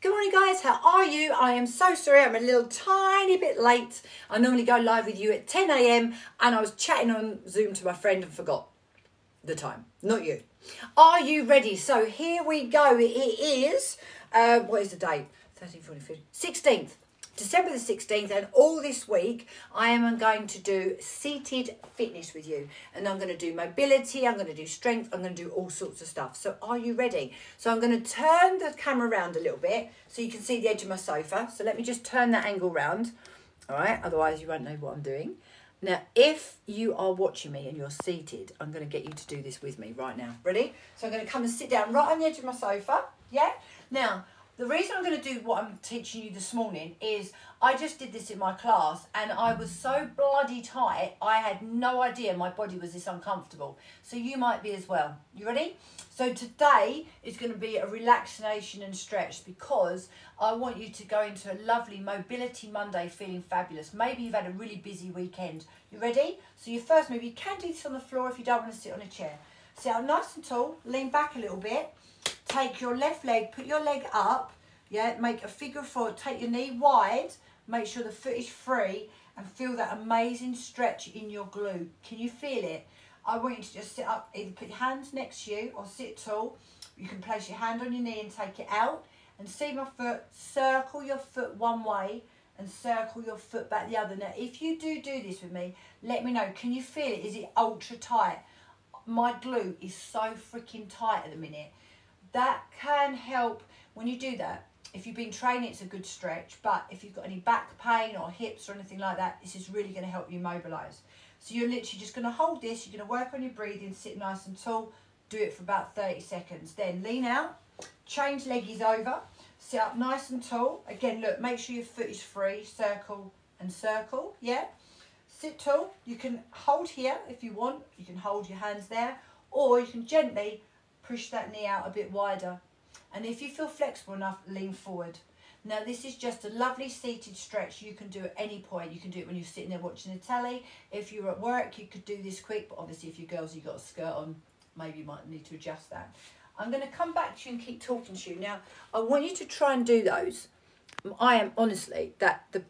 Good morning guys, how are you? I am so sorry I'm a little tiny bit late. I normally go live with you at 10 a.m. and I was chatting on Zoom to my friend and forgot the time, not you. Are you ready? So here we go. It is, what is the date? 13, 14, 15, 16th. December the 16th, and all this week I am going to do seated fitness with you, and I'm going to do mobility, I'm going to do strength, I'm going to do all sorts of stuff. So are you ready? So I'm going to turn the camera around a little bit so you can see the edge of my sofa. So let me just turn that angle round, all right? Otherwise you won't know what I'm doing. Now, if you are watching me and you're seated, I'm going to get you to do this with me right now. Ready? So I'm going to come and sit down right on the edge of my sofa, yeah? Now, the reason I'm going to do what I'm teaching you this morning is I just did this in my class and I was so bloody tight, I had no idea my body was this uncomfortable. So you might be as well. You ready? So today is going to be a relaxation and stretch because I want you to go into a lovely Mobility Monday feeling fabulous. Maybe you've had a really busy weekend. You ready? So your first move, you can do this on the floor if you don't want to sit on a chair. Sit up nice and tall, lean back a little bit. Take your left leg, put your leg up, yeah, make a figure of four, take your knee wide, make sure the foot is free and feel that amazing stretch in your glute. Can you feel it? I want you to just sit up, either put your hands next to you or sit tall. You can place your hand on your knee and take it out and see my foot, circle your foot one way and circle your foot back the other. Now, if you do this with me, let me know. Can you feel it? Is it ultra tight? My glute is so freaking tight at the minute. That can help when you do that. If you've been training, it's a good stretch, but if you've got any back pain or hips or anything like that, this is really going to help you mobilise. So you're literally just going to hold this, you're going to work on your breathing, sit nice and tall, do it for about 30 seconds. Then lean out, change leggies over, sit up nice and tall. Again, look, make sure your foot is free, circle and circle, yeah? Sit tall, you can hold here if you want, you can hold your hands there, or you can gently push that knee out a bit wider. And if you feel flexible enough, lean forward. Now, this is just a lovely seated stretch you can do at any point. You can do it when you're sitting there watching the telly. If you're at work, you could do this quick, but obviously if you're girls, you've got a skirt on, maybe you might need to adjust that. I'm going to come back to you and keep talking to you. Now, I want you to try and do those. I am honestly, the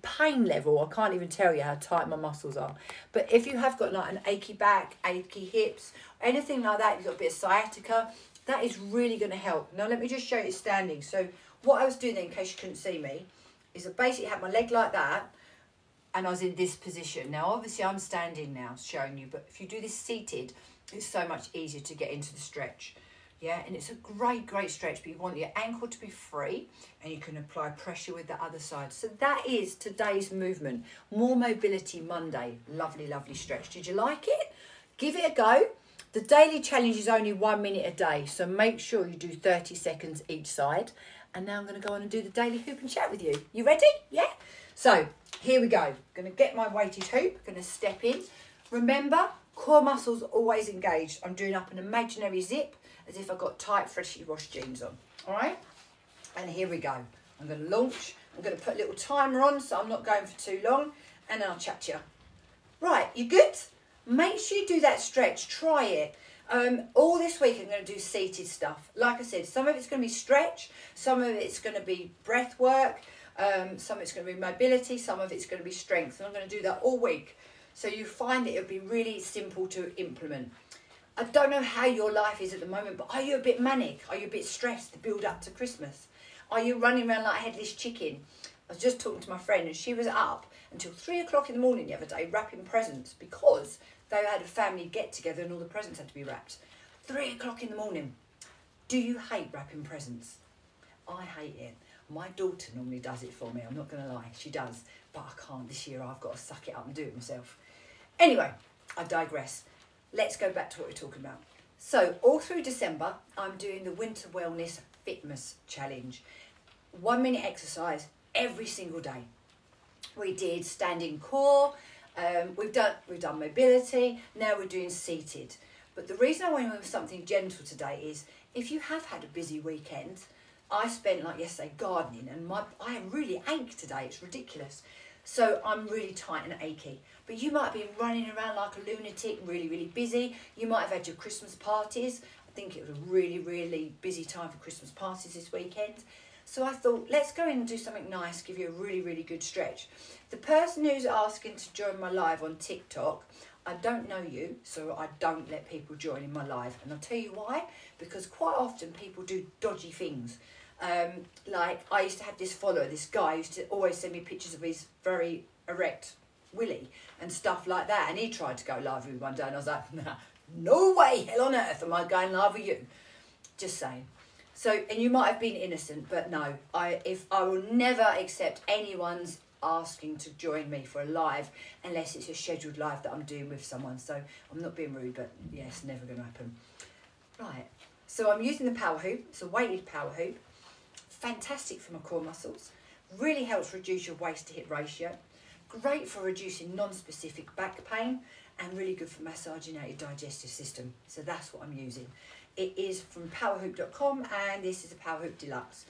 pain level, I can't even tell you how tight my muscles are. But if you have got like an achy back, achy hips, anything like that, you've got a bit of sciatica, that is really going to help. Now let me just show you standing. So what I was doing then, in case you couldn't see me, is I basically had my leg like that and I was in this position. Now obviously I'm standing now showing you, but if you do this seated, it's so much easier to get into the stretch. Yeah, and it's a great stretch, but you want your ankle to be free and you can apply pressure with the other side. So that is today's movement. More Mobility Monday. Lovely stretch. Did you like it? Give it a go. The daily challenge is only 1 minute a day, so make sure you do 30 seconds each side. And now I'm going to go on and do the daily hoop and chat with you. You ready? Yeah? So here we go. Going to get my weighted hoop, going to step in. Remember, core muscles always engaged. I'm doing up an imaginary zip as if I've got tight, freshly washed jeans on. All right? And here we go. I'm going to launch. I'm going to put a little timer on so I'm not going for too long. And then I'll chat to you. Right, you good? Make sure you do that stretch. Try it. All this week I'm going to do seated stuff. Like I said, some of it's going to be stretch. Some of it's going to be breath work. Some of it's going to be mobility. Some of it's going to be strength. And I'm going to do that all week. So you find it'll be really simple to implement. I don't know how your life is at the moment, but are you a bit manic? Are you a bit stressed to build up to Christmas? Are you running around like a headless chicken? I was just talking to my friend and she was up until 3 o'clock in the morning the other day wrapping presents because they had a family get together and all the presents had to be wrapped. 3 o'clock in the morning. Do you hate wrapping presents? I hate it. My daughter normally does it for me, I'm not going to lie, she does, but I can't this year. I've got to suck it up and do it myself. Anyway, I digress. Let's go back to what we're talking about. So all through December, I'm doing the Winter Wellness FITMAS Challenge. 1 minute exercise every single day. We did standing core, we've done mobility, now we're doing seated. But the reason I went with something gentle today is if you have had a busy weekend, I spent like yesterday gardening and I really ache today, it's ridiculous. So I'm really tight and achy. But you might have been running around like a lunatic, really busy. You might have had your Christmas parties. I think it was a really busy time for Christmas parties this weekend. So I thought, let's go in and do something nice, give you a really, really good stretch. The person who's asking to join my live on TikTok, I don't know you, so I don't let people join in my live. And I'll tell you why, because quite often people do dodgy things. Like I used to have this follower, this guy used to always send me pictures of his very erect willy and stuff like that. And he tried to go live with me one day and I was like, nah, no way, hell on earth am I going live with you. Just saying. So, and you might have been innocent, but no, I will never accept anyone's asking to join me for a live unless it's a scheduled live that I'm doing with someone. So I'm not being rude, but yeah, it's never going to happen. Right, so I'm using the power hoop. It's a weighted power hoop. Fantastic for my core muscles. Really helps reduce your waist to hip ratio. Great for reducing non-specific back pain and really good for massaging out your digestive system. So that's what I'm using. It is from powerhoop.com and this is a Power Hoop Deluxe.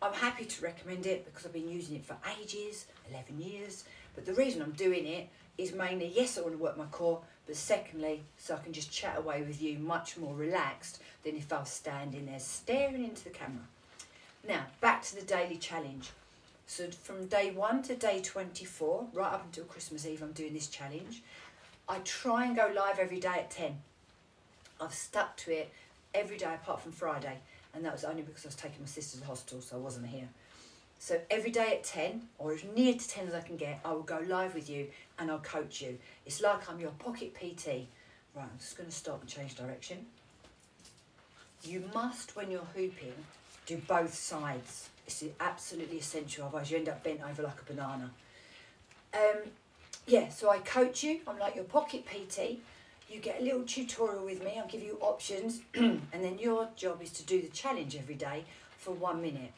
I'm happy to recommend it because I've been using it for ages, 11 years. But the reason I'm doing it is mainly, yes, I want to work my core, but secondly, so I can just chat away with you much more relaxed than if I was standing there staring into the camera. Now, back to the daily challenge. So from day 1 to day 24, right up until Christmas Eve, I'm doing this challenge. I try and go live every day at 10. I've stuck to it every day apart from Friday. And that was only because I was taking my sister to the hospital, so I wasn't here. So every day at 10, or as near to 10 as I can get, I will go live with you and I'll coach you. It's like I'm your pocket PT. Right, I'm just going to stop and change direction. You must, when you're hooping, do both sides. It's absolutely essential, otherwise you end up bent over like a banana. Yeah, so I coach you. I'm like your pocket PT. You get a little tutorial with me. I'll give you options and then your job is to do the challenge every day for 1 minute.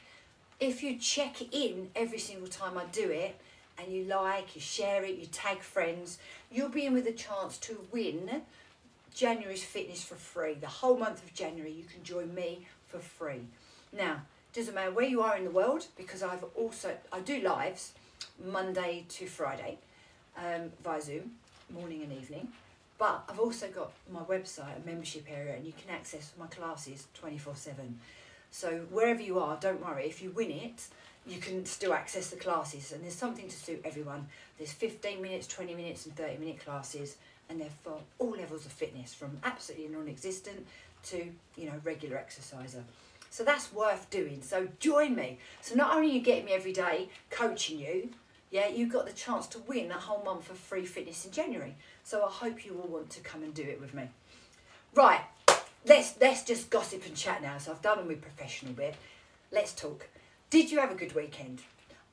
If you check in every single time I do it and you like, you share it, you tag friends, you'll be in with a chance to win January's fitness for free. The whole month of January you can join me for free. Now, doesn't matter where you are in the world because I do lives Monday to Friday via Zoom, morning and evening. But I've also got my website, a membership area, and you can access my classes 24/7. So wherever you are, don't worry. If you win it, you can still access the classes. And there's something to suit everyone. There's 15 minutes, 20 minutes and 30-minute classes. And they're for all levels of fitness, from absolutely non-existent to, you know, regular exerciser. So that's worth doing. So join me. So not only are you getting me every day coaching you, yeah, you've got the chance to win that whole month of free fitness in January. So I hope you all want to come and do it with me. Right, let's just gossip and chat now. So I've done with professional bit. Let's talk. Did you have a good weekend?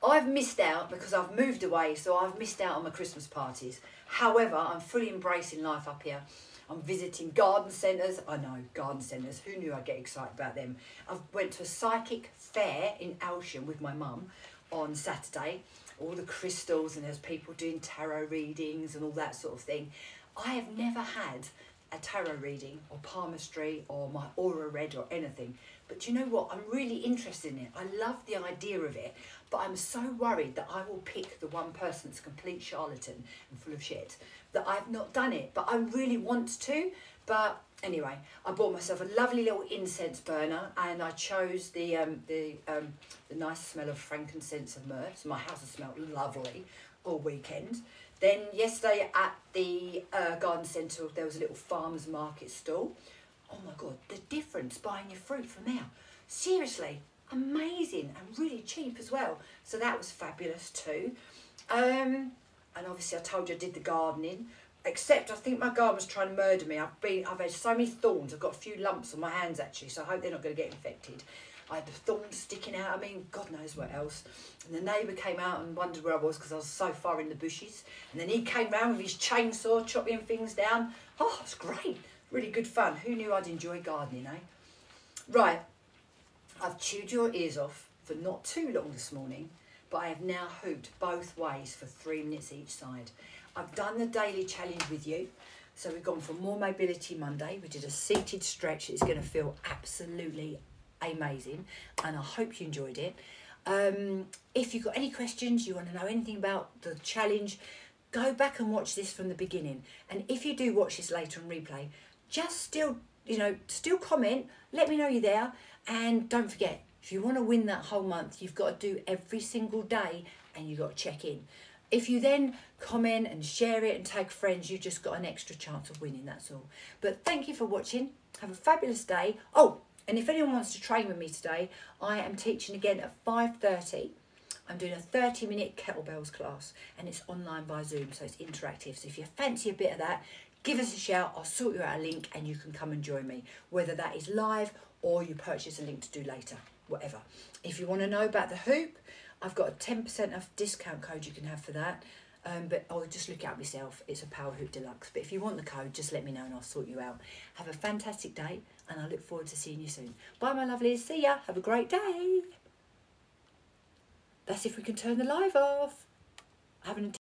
I've missed out because I've moved away, so I've missed out on my Christmas parties. However, I'm fully embracing life up here. I'm visiting garden centres. I know, garden centres. Who knew I'd get excited about them? I went to a psychic fair in Aylsham with my mum on Saturday. All the crystals, and there's people doing tarot readings and all that sort of thing. I have never had a tarot reading or palmistry or my aura read or anything. But you know what? I'm really interested in it. I love the idea of it, but I'm so worried that I will pick the one person that's a complete charlatan and full of shit, that I've not done it. But I really want to. But anyway, I bought myself a lovely little incense burner and I chose the nice smell of frankincense and myrrh. So my house has smelled lovely all weekend. Then yesterday at the garden centre, there was a little farmer's market stall. Oh my God, the difference buying your fruit from there. Seriously, amazing and really cheap as well. So that was fabulous too. And obviously I told you I did the gardening. Except I think my garden was trying to murder me. I've had so many thorns. I've got a few lumps on my hands actually, so I hope they're not going to get infected. I had the thorns sticking out. I mean, God knows what else. And the neighbour came out and wondered where I was because I was so far in the bushes. And then he came round with his chainsaw, chopping things down. Oh, it's great. Really good fun. Who knew I'd enjoy gardening, eh? Right. I've chewed your ears off for not too long this morning, but I have now hooped both ways for 3 minutes each side. I've done the daily challenge with you. So we've gone for More Mobility Monday. We did a seated stretch. It's going to feel absolutely amazing. And I hope you enjoyed it. If you've got any questions, you want to know anything about the challenge, go back and watch this from the beginning. And if you do watch this later on replay, just still comment. Let me know you're there. And don't forget, if you want to win that whole month, you've got to do every single day and you've got to check in. If you then comment and share it and tag friends, you just got an extra chance of winning, that's all. But thank you for watching. Have a fabulous day. Oh, and if anyone wants to train with me today, I am teaching again at 5:30. I'm doing a 30-minute kettlebells class and it's online by Zoom, so it's interactive. So if you fancy a bit of that, give us a shout. I'll sort you out a link and you can come and join me, whether that is live or you purchase a link to do later, whatever. If you want to know about the hoop, I've got a 10% off discount code you can have for that. But I'll just look it up myself. It's a Power Hoop Deluxe. But if you want the code, just let me know and I'll sort you out. Have a fantastic day and I look forward to seeing you soon. Bye, my lovelies. See ya. Have a great day. That's if we can turn the live off. I haven't